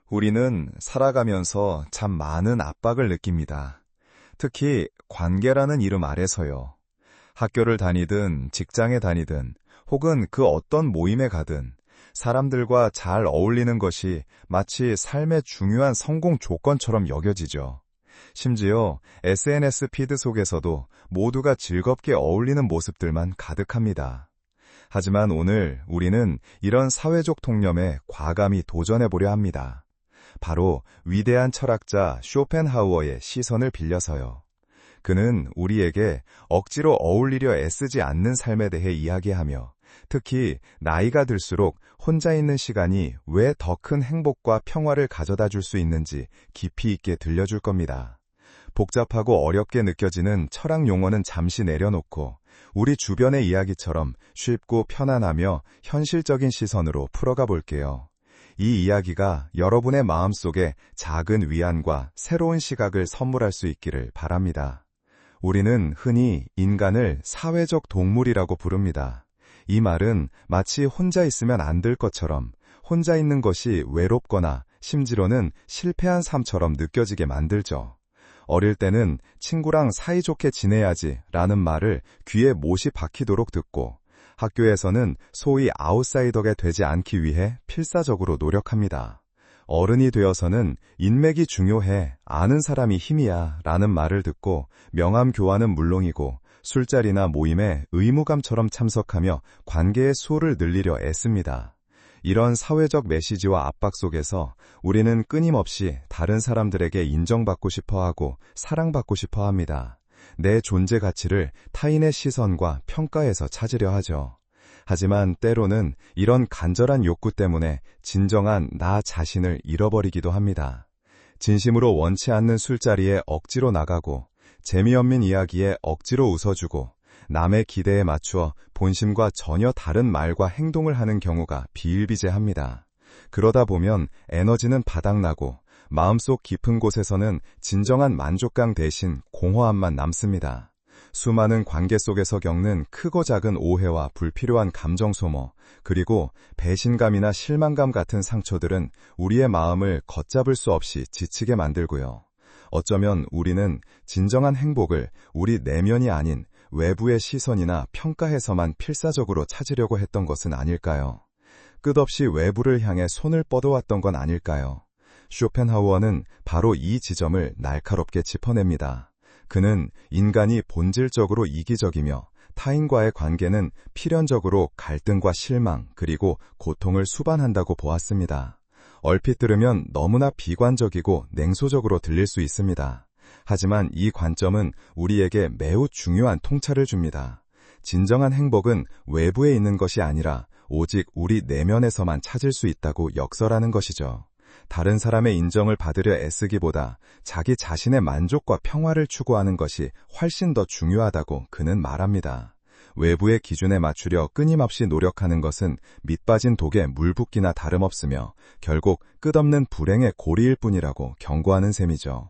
우리는 살아가면서 참 많은 압박을 느낍니다. 특히 관계라는 이름 아래서요. 학교를 다니든 직장에 다니든 혹은 그 어떤 모임에 가든 사람들과 잘 어울리는 것이 마치 삶의 중요한 성공 조건처럼 여겨지죠. 심지어 SNS 피드 속에서도 모두가 즐겁게 어울리는 모습들만 가득합니다. 하지만 오늘 우리는 이런 사회적 통념에 과감히 도전해보려 합니다. 바로 위대한 철학자 쇼펜하우어의 시선을 빌려서요. 그는 우리에게 억지로 어울리려 애쓰지 않는 삶에 대해 이야기하며 특히 나이가 들수록 혼자 있는 시간이 왜 더 큰 행복과 평화를 가져다 줄 수 있는지 깊이 있게 들려줄 겁니다. 복잡하고 어렵게 느껴지는 철학 용어는 잠시 내려놓고 우리 주변의 이야기처럼 쉽고 편안하며 현실적인 시선으로 풀어가 볼게요. 이 이야기가 여러분의 마음속에 작은 위안과 새로운 시각을 선물할 수 있기를 바랍니다. 우리는 흔히 인간을 사회적 동물이라고 부릅니다. 이 말은 마치 혼자 있으면 안 될 것처럼 혼자 있는 것이 외롭거나 심지어는 실패한 삶처럼 느껴지게 만들죠. 어릴 때는 친구랑 사이좋게 지내야지 라는 말을 귀에 못이 박히도록 듣고 학교에서는 소위 아웃사이더가 되지 않기 위해 필사적으로 노력합니다. 어른이 되어서는 인맥이 중요해, 아는 사람이 힘이야 라는 말을 듣고 명함 교환은 물론이고 술자리나 모임에 의무감처럼 참석하며 관계의 수를 늘리려 애씁니다. 이런 사회적 메시지와 압박 속에서 우리는 끊임없이 다른 사람들에게 인정받고 싶어하고 사랑받고 싶어합니다. 내 존재 가치를 타인의 시선과 평가에서 찾으려 하죠. 하지만 때로는 이런 간절한 욕구 때문에 진정한 나 자신을 잃어버리기도 합니다. 진심으로 원치 않는 술자리에 억지로 나가고 재미없는 이야기에 억지로 웃어주고 남의 기대에 맞추어 본심과 전혀 다른 말과 행동을 하는 경우가 비일비재합니다. 그러다 보면 에너지는 바닥나고 마음속 깊은 곳에서는 진정한 만족감 대신 공허함만 남습니다. 수많은 관계 속에서 겪는 크고 작은 오해와 불필요한 감정 소모, 그리고 배신감이나 실망감 같은 상처들은 우리의 마음을 걷잡을 수 없이 지치게 만들고요. 어쩌면 우리는 진정한 행복을 우리 내면이 아닌 외부의 시선이나 평가에서만 필사적으로 찾으려고 했던 것은 아닐까요? 끝없이 외부를 향해 손을 뻗어왔던 건 아닐까요? 쇼펜하우어는 바로 이 지점을 날카롭게 짚어냅니다. 그는 인간이 본질적으로 이기적이며 타인과의 관계는 필연적으로 갈등과 실망 그리고 고통을 수반한다고 보았습니다. 얼핏 들으면 너무나 비관적이고 냉소적으로 들릴 수 있습니다. 하지만 이 관점은 우리에게 매우 중요한 통찰을 줍니다. 진정한 행복은 외부에 있는 것이 아니라 오직 우리 내면에서만 찾을 수 있다고 역설하는 것이죠. 다른 사람의 인정을 받으려 애쓰기보다 자기 자신의 만족과 평화를 추구하는 것이 훨씬 더 중요하다고 그는 말합니다. 외부의 기준에 맞추려 끊임없이 노력하는 것은 밑빠진 독에 물 붓기나 다름없으며 결국 끝없는 불행의 고리일 뿐이라고 경고하는 셈이죠.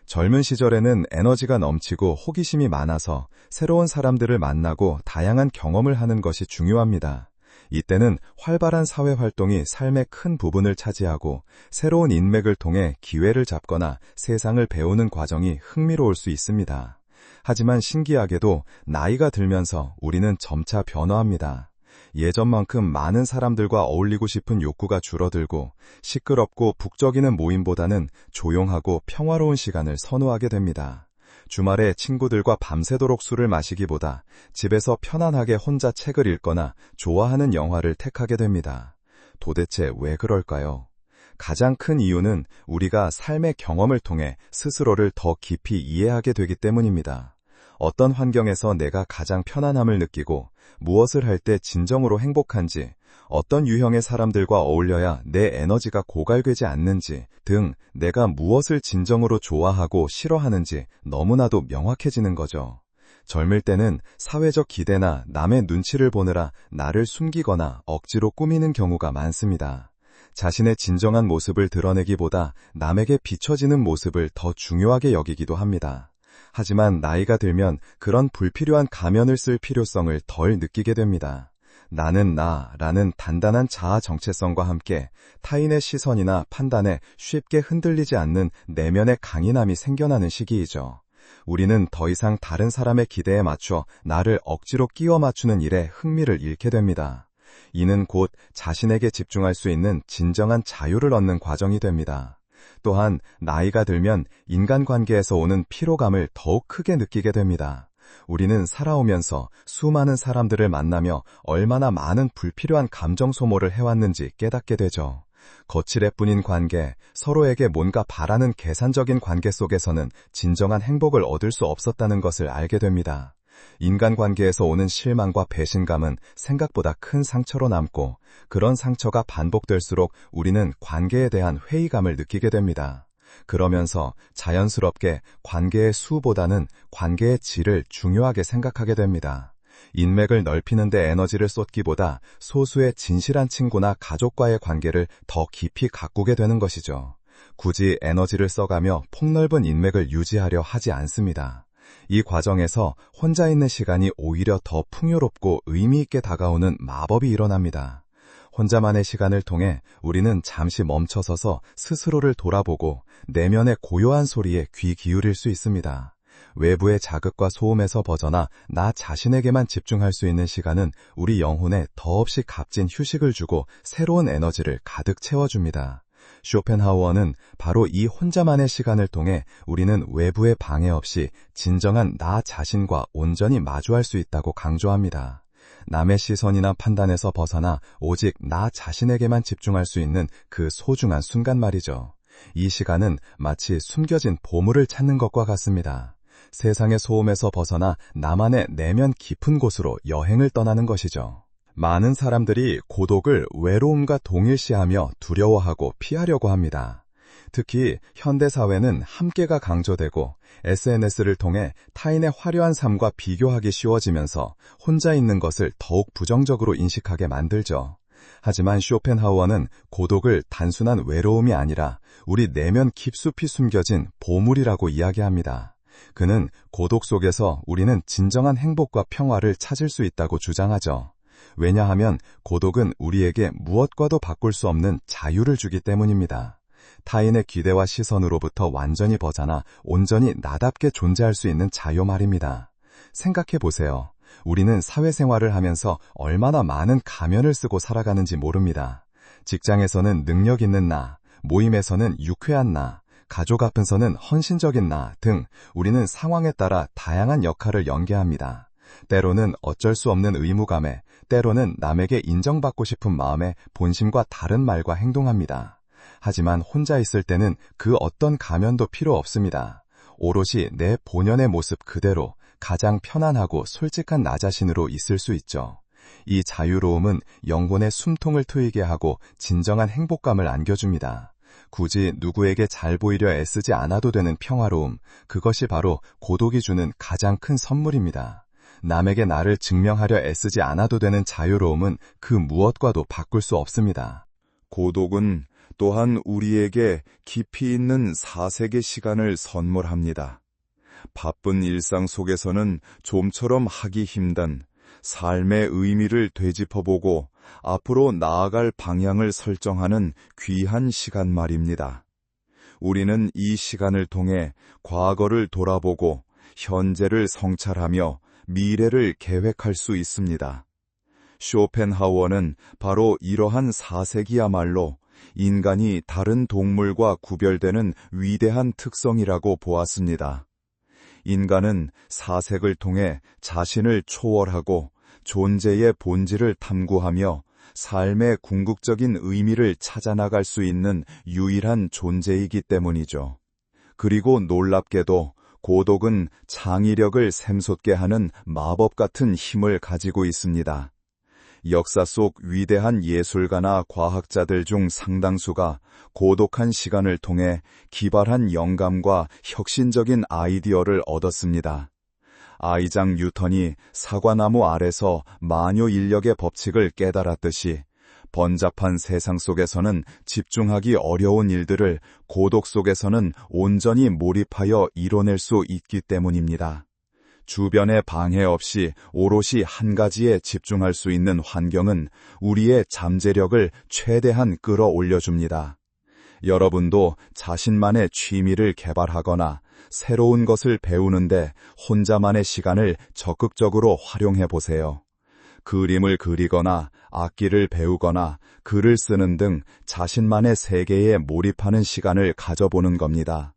젊은 시절에는 에너지가 넘치고 호기심이 많아서 새로운 사람들을 만나고 다양한 경험을 하는 것이 중요합니다. 이때는 활발한 사회활동이 삶의 큰 부분을 차지하고 새로운 인맥을 통해 기회를 잡거나 세상을 배우는 과정이 흥미로울 수 있습니다. 하지만 신기하게도 나이가 들면서 우리는 점차 변화합니다. 예전만큼 많은 사람들과 어울리고 싶은 욕구가 줄어들고 시끄럽고 북적이는 모임보다는 조용하고 평화로운 시간을 선호하게 됩니다. 주말에 친구들과 밤새도록 술을 마시기보다 집에서 편안하게 혼자 책을 읽거나 좋아하는 영화를 택하게 됩니다. 도대체 왜 그럴까요? 가장 큰 이유는 우리가 삶의 경험을 통해 스스로를 더 깊이 이해하게 되기 때문입니다. 어떤 환경에서 내가 가장 편안함을 느끼고 무엇을 할 때 진정으로 행복한지, 어떤 유형의 사람들과 어울려야 내 에너지가 고갈되지 않는지 등 내가 무엇을 진정으로 좋아하고 싫어하는지 너무나도 명확해지는 거죠. 젊을 때는 사회적 기대나 남의 눈치를 보느라 나를 숨기거나 억지로 꾸미는 경우가 많습니다. 자신의 진정한 모습을 드러내기보다 남에게 비춰지는 모습을 더 중요하게 여기기도 합니다. 하지만 나이가 들면 그런 불필요한 가면을 쓸 필요성을 덜 느끼게 됩니다. 나는 나라는 단단한 자아 정체성과 함께 타인의 시선이나 판단에 쉽게 흔들리지 않는 내면의 강인함이 생겨나는 시기이죠. 우리는 더 이상 다른 사람의 기대에 맞춰 나를 억지로 끼워 맞추는 일에 흥미를 잃게 됩니다. 이는 곧 자신에게 집중할 수 있는 진정한 자유를 얻는 과정이 됩니다. 또한 나이가 들면 인간관계에서 오는 피로감을 더욱 크게 느끼게 됩니다. 우리는 살아오면서 수많은 사람들을 만나며 얼마나 많은 불필요한 감정 소모를 해왔는지 깨닫게 되죠. 거칠애 뿐인 관계, 서로에게 뭔가 바라는 계산적인 관계 속에서는 진정한 행복을 얻을 수 없었다는 것을 알게 됩니다. 인간관계에서 오는 실망과 배신감은 생각보다 큰 상처로 남고, 그런 상처가 반복될수록 우리는 관계에 대한 회의감을 느끼게 됩니다. 그러면서 자연스럽게 관계의 수보다는 관계의 질을 중요하게 생각하게 됩니다. 인맥을 넓히는 데 에너지를 쏟기보다 소수의 진실한 친구나 가족과의 관계를 더 깊이 가꾸게 되는 것이죠. 굳이 에너지를 써가며 폭넓은 인맥을 유지하려 하지 않습니다. 이 과정에서 혼자 있는 시간이 오히려 더 풍요롭고 의미 있게 다가오는 마법이 일어납니다. 혼자만의 시간을 통해 우리는 잠시 멈춰서서 스스로를 돌아보고 내면의 고요한 소리에 귀 기울일 수 있습니다. 외부의 자극과 소음에서 벗어나 나 자신에게만 집중할 수 있는 시간은 우리 영혼에 더없이 값진 휴식을 주고 새로운 에너지를 가득 채워줍니다. 쇼펜하우어는 바로 이 혼자만의 시간을 통해 우리는 외부의 방해 없이 진정한 나 자신과 온전히 마주할 수 있다고 강조합니다. 남의 시선이나 판단에서 벗어나 오직 나 자신에게만 집중할 수 있는 그 소중한 순간 말이죠. 이 시간은 마치 숨겨진 보물을 찾는 것과 같습니다. 세상의 소음에서 벗어나 나만의 내면 깊은 곳으로 여행을 떠나는 것이죠. 많은 사람들이 고독을 외로움과 동일시하며 두려워하고 피하려고 합니다. 특히 현대사회는 함께가 강조되고 SNS를 통해 타인의 화려한 삶과 비교하기 쉬워지면서 혼자 있는 것을 더욱 부정적으로 인식하게 만들죠. 하지만 쇼펜하우어는 고독을 단순한 외로움이 아니라 우리 내면 깊숙이 숨겨진 보물이라고 이야기합니다. 그는 고독 속에서 우리는 진정한 행복과 평화를 찾을 수 있다고 주장하죠. 왜냐하면 고독은 우리에게 무엇과도 바꿀 수 없는 자유를 주기 때문입니다. 타인의 기대와 시선으로부터 완전히 벗어나 온전히 나답게 존재할 수 있는 자유 말입니다. 생각해 보세요. 우리는 사회생활을 하면서 얼마나 많은 가면을 쓰고 살아가는지 모릅니다. 직장에서는 능력 있는 나, 모임에서는 유쾌한 나, 가족 앞에서는 헌신적인 나 등 우리는 상황에 따라 다양한 역할을 연기합니다. 때로는 어쩔 수 없는 의무감에, 때로는 남에게 인정받고 싶은 마음에 본심과 다른 말과 행동합니다. 하지만 혼자 있을 때는 그 어떤 가면도 필요 없습니다. 오롯이 내 본연의 모습 그대로 가장 편안하고 솔직한 나 자신으로 있을 수 있죠. 이 자유로움은 영혼의 숨통을 트이게 하고 진정한 행복감을 안겨줍니다. 굳이 누구에게 잘 보이려 애쓰지 않아도 되는 평화로움, 그것이 바로 고독이 주는 가장 큰 선물입니다. 남에게 나를 증명하려 애쓰지 않아도 되는 자유로움은 그 무엇과도 바꿀 수 없습니다. 고독은 또한 우리에게 깊이 있는 사색의 시간을 선물합니다. 바쁜 일상 속에서는 좀처럼 하기 힘든 삶의 의미를 되짚어보고 앞으로 나아갈 방향을 설정하는 귀한 시간 말입니다. 우리는 이 시간을 통해 과거를 돌아보고 현재를 성찰하며 미래를 계획할 수 있습니다. 쇼펜하우어는 바로 이러한 사색이야말로 인간이 다른 동물과 구별되는 위대한 특성이라고 보았습니다. 인간은 사색을 통해 자신을 초월하고 존재의 본질을 탐구하며 삶의 궁극적인 의미를 찾아나갈 수 있는 유일한 존재이기 때문이죠. 그리고 놀랍게도 고독은 창의력을 샘솟게 하는 마법 같은 힘을 가지고 있습니다. 역사 속 위대한 예술가나 과학자들 중 상당수가 고독한 시간을 통해 기발한 영감과 혁신적인 아이디어를 얻었습니다. 아이작 뉴턴이 사과나무 아래서 마녀 인력의 법칙을 깨달았듯이 번잡한 세상 속에서는 집중하기 어려운 일들을 고독 속에서는 온전히 몰입하여 이뤄낼 수 있기 때문입니다. 주변의 방해 없이 오롯이 한 가지에 집중할 수 있는 환경은 우리의 잠재력을 최대한 끌어올려줍니다. 여러분도 자신만의 취미를 개발하거나 새로운 것을 배우는데 혼자만의 시간을 적극적으로 활용해 보세요. 그림을 그리거나 악기를 배우거나 글을 쓰는 등 자신만의 세계에 몰입하는 시간을 가져보는 겁니다.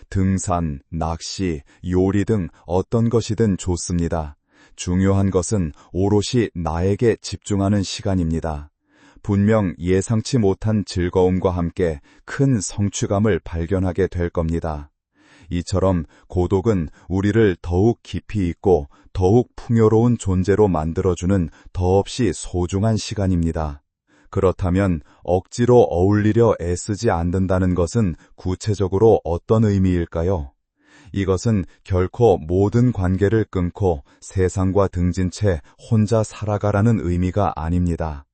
등산, 낚시, 요리 등 어떤 것이든 좋습니다. 중요한 것은 오롯이 나에게 집중하는 시간입니다. 분명 예상치 못한 즐거움과 함께 큰 성취감을 발견하게 될 겁니다. 이처럼 고독은 우리를 더욱 깊이 있고 더욱 풍요로운 존재로 만들어주는 더없이 소중한 시간입니다. 그렇다면 억지로 어울리려 애쓰지 않는다는 것은 구체적으로 어떤 의미일까요? 이것은 결코 모든 관계를 끊고 세상과 등진 채 혼자 살아가라는 의미가 아닙니다.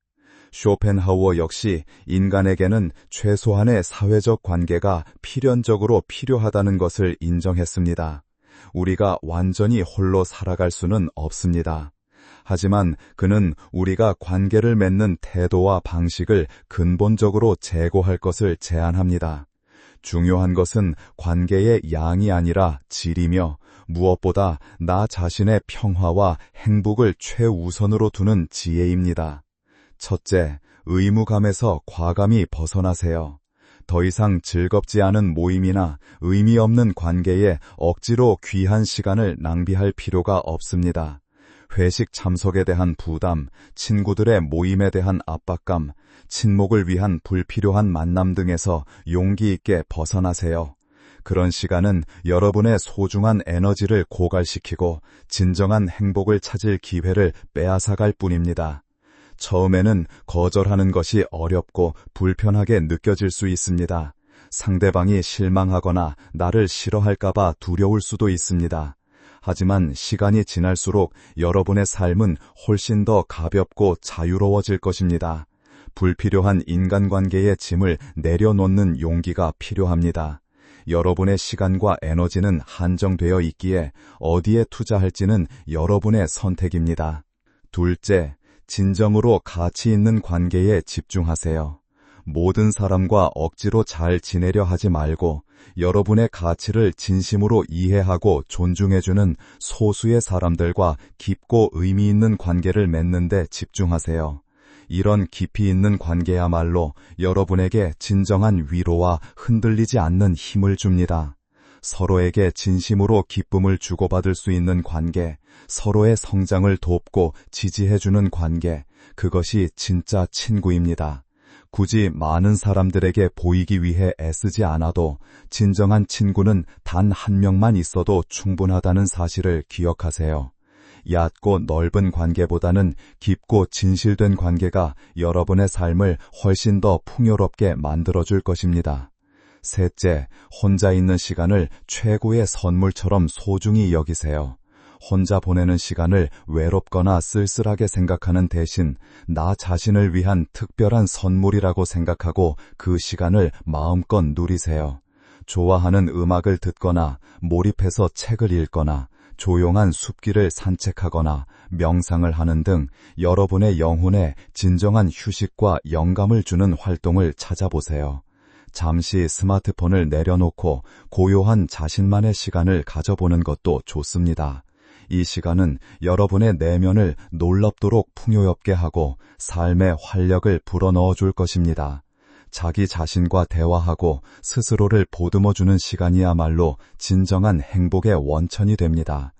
쇼펜하우어 역시 인간에게는 최소한의 사회적 관계가 필연적으로 필요하다는 것을 인정했습니다. 우리가 완전히 홀로 살아갈 수는 없습니다. 하지만 그는 우리가 관계를 맺는 태도와 방식을 근본적으로 재고할 것을 제안합니다. 중요한 것은 관계의 양이 아니라 질이며 무엇보다 나 자신의 평화와 행복을 최우선으로 두는 지혜입니다. 첫째, 의무감에서 과감히 벗어나세요. 더 이상 즐겁지 않은 모임이나 의미 없는 관계에 억지로 귀한 시간을 낭비할 필요가 없습니다. 회식 참석에 대한 부담, 친구들의 모임에 대한 압박감, 친목을 위한 불필요한 만남 등에서 용기 있게 벗어나세요. 그런 시간은 여러분의 소중한 에너지를 고갈시키고 진정한 행복을 찾을 기회를 빼앗아갈 뿐입니다. 처음에는 거절하는 것이 어렵고 불편하게 느껴질 수 있습니다. 상대방이 실망하거나 나를 싫어할까봐 두려울 수도 있습니다. 하지만 시간이 지날수록 여러분의 삶은 훨씬 더 가볍고 자유로워질 것입니다. 불필요한 인간관계의 짐을 내려놓는 용기가 필요합니다. 여러분의 시간과 에너지는 한정되어 있기에 어디에 투자할지는 여러분의 선택입니다. 둘째, 진정으로 가치 있는 관계에 집중하세요. 모든 사람과 억지로 잘 지내려 하지 말고 여러분의 가치를 진심으로 이해하고 존중해주는 소수의 사람들과 깊고 의미 있는 관계를 맺는 데 집중하세요. 이런 깊이 있는 관계야말로 여러분에게 진정한 위로와 흔들리지 않는 힘을 줍니다. 서로에게 진심으로 기쁨을 주고받을 수 있는 관계, 서로의 성장을 돕고 지지해주는 관계, 그것이 진짜 친구입니다. 굳이 많은 사람들에게 보이기 위해 애쓰지 않아도 진정한 친구는 단 한 명만 있어도 충분하다는 사실을 기억하세요. 얕고 넓은 관계보다는 깊고 진실된 관계가 여러분의 삶을 훨씬 더 풍요롭게 만들어줄 것입니다. 셋째, 혼자 있는 시간을 최고의 선물처럼 소중히 여기세요. 혼자 보내는 시간을 외롭거나 쓸쓸하게 생각하는 대신 나 자신을 위한 특별한 선물이라고 생각하고 그 시간을 마음껏 누리세요. 좋아하는 음악을 듣거나 몰입해서 책을 읽거나 조용한 숲길을 산책하거나 명상을 하는 등 여러분의 영혼에 진정한 휴식과 영감을 주는 활동을 찾아보세요. 잠시 스마트폰을 내려놓고 고요한 자신만의 시간을 가져보는 것도 좋습니다. 이 시간은 여러분의 내면을 놀랍도록 풍요롭게 하고 삶의 활력을 불어넣어 줄 것입니다. 자기 자신과 대화하고 스스로를 보듬어주는 시간이야말로 진정한 행복의 원천이 됩니다.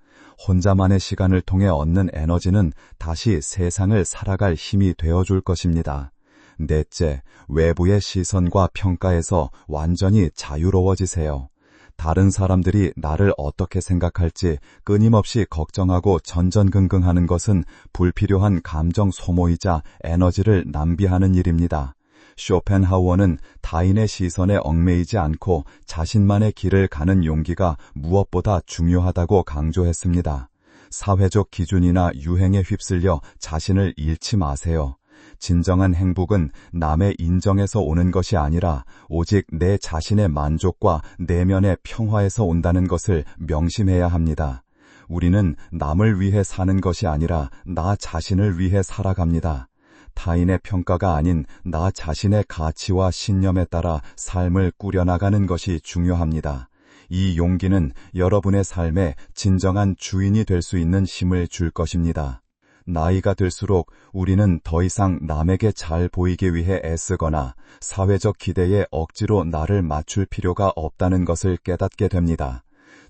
혼자만의 시간을 통해 얻는 에너지는 다시 세상을 살아갈 힘이 되어줄 것입니다. 넷째, 외부의 시선과 평가에서 완전히 자유로워지세요. 다른 사람들이 나를 어떻게 생각할지 끊임없이 걱정하고 전전긍긍하는 것은 불필요한 감정 소모이자 에너지를 낭비하는 일입니다. 쇼펜하우어는 타인의 시선에 얽매이지 않고 자신만의 길을 가는 용기가 무엇보다 중요하다고 강조했습니다. 사회적 기준이나 유행에 휩쓸려 자신을 잃지 마세요. 진정한 행복은 남의 인정에서 오는 것이 아니라 오직 내 자신의 만족과 내면의 평화에서 온다는 것을 명심해야 합니다. 우리는 남을 위해 사는 것이 아니라 나 자신을 위해 살아갑니다. 타인의 평가가 아닌 나 자신의 가치와 신념에 따라 삶을 꾸려나가는 것이 중요합니다. 이 용기는 여러분의 삶에 진정한 주인이 될 수 있는 힘을 줄 것입니다. 나이가 들수록 우리는 더 이상 남에게 잘 보이기 위해 애쓰거나 사회적 기대에 억지로 나를 맞출 필요가 없다는 것을 깨닫게 됩니다.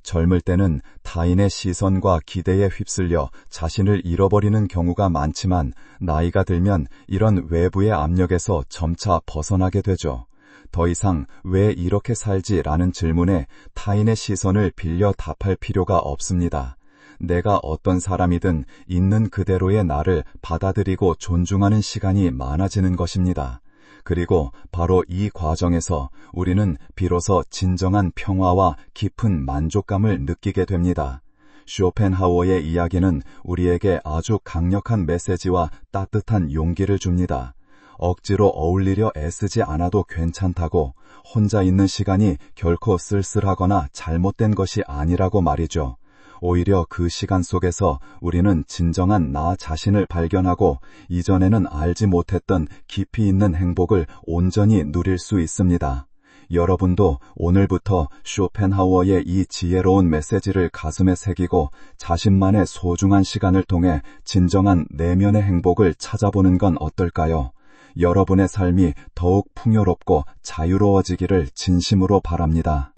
젊을 때는 타인의 시선과 기대에 휩쓸려 자신을 잃어버리는 경우가 많지만 나이가 들면 이런 외부의 압력에서 점차 벗어나게 되죠. 더 이상 왜 이렇게 살지라는 질문에 타인의 시선을 빌려 답할 필요가 없습니다. 내가 어떤 사람이든 있는 그대로의 나를 받아들이고 존중하는 시간이 많아지는 것입니다. 그리고 바로 이 과정에서 우리는 비로소 진정한 평화와 깊은 만족감을 느끼게 됩니다. 쇼펜하우어의 이야기는 우리에게 아주 강력한 메시지와 따뜻한 용기를 줍니다. 억지로 어울리려 애쓰지 않아도 괜찮다고, 혼자 있는 시간이 결코 쓸쓸하거나 잘못된 것이 아니라고 말이죠. 오히려 그 시간 속에서 우리는 진정한 나 자신을 발견하고 이전에는 알지 못했던 깊이 있는 행복을 온전히 누릴 수 있습니다. 여러분도 오늘부터 쇼펜하우어의 이 지혜로운 메시지를 가슴에 새기고 자신만의 소중한 시간을 통해 진정한 내면의 행복을 찾아보는 건 어떨까요? 여러분의 삶이 더욱 풍요롭고 자유로워지기를 진심으로 바랍니다.